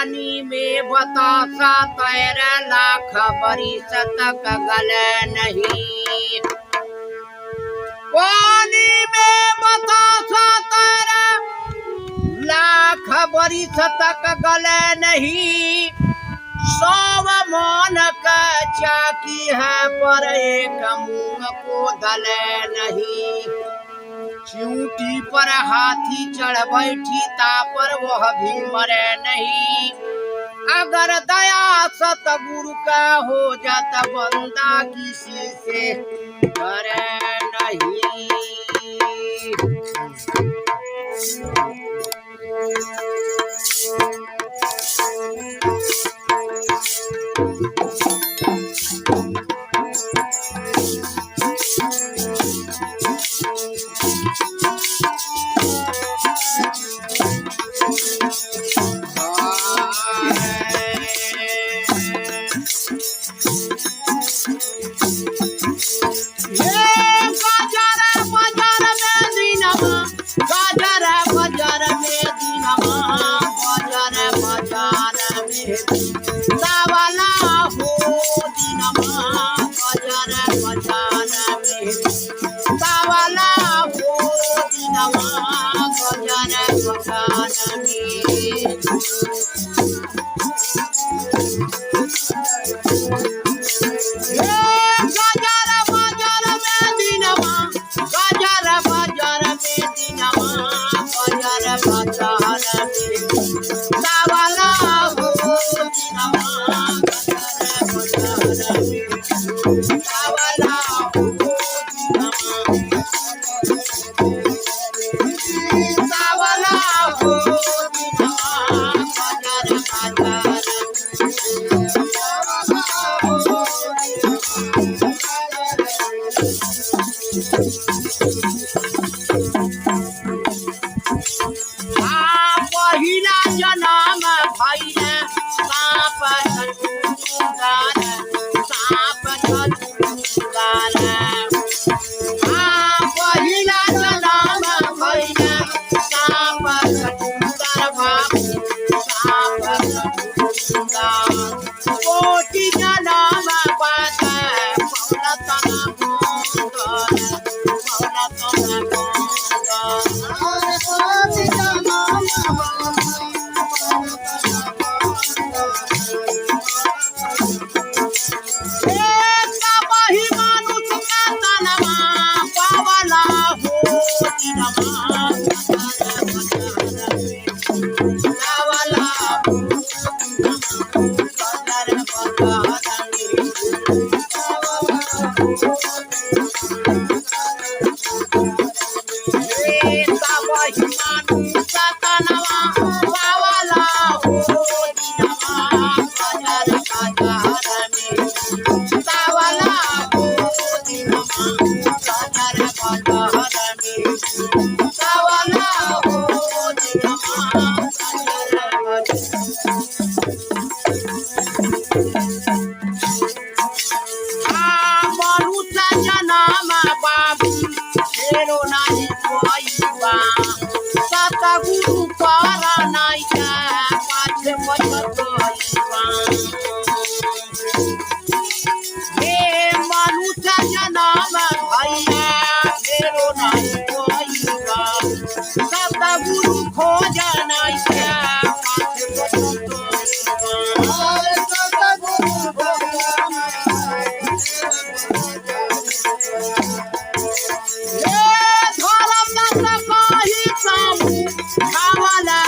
पानी में बतासा तैर लाख बरिस तक गले नहीं। पानी में बतासा तैर लाख बरिस तक गले नहीं। 100 मन का चाकी है पर एक मुंह को दले नहीं। चींटी पर हाथी चढ़ बैठी ता पर वह भी मरे नहीं। अगर दया सतगुरु का हो जाता बंदा किसी से डरे नहीं। सावला हो दिनमा बजार बजार में। सावला हो दिनमा बजार बजार में। गजार बजार में दिनमा गजार बजार में दिनमा बजार बजार में। सावला हो पहिला जन्म भइले साप छुगार साप छुगार। पहिला जन्म भइले साप छुगार बाबू साप छुगार। कोटि जन्म बाद पौलतना गोंगर पौलतना गोंगर। सतगुरु पारा नाइका पाछे पछतइबा। हे मनुष्य जन्म भइया फेरो नाइ होइबा। सतगुरु खोज नाइका पाछे पछतइबा। हे धर्म न कहि सामु खावला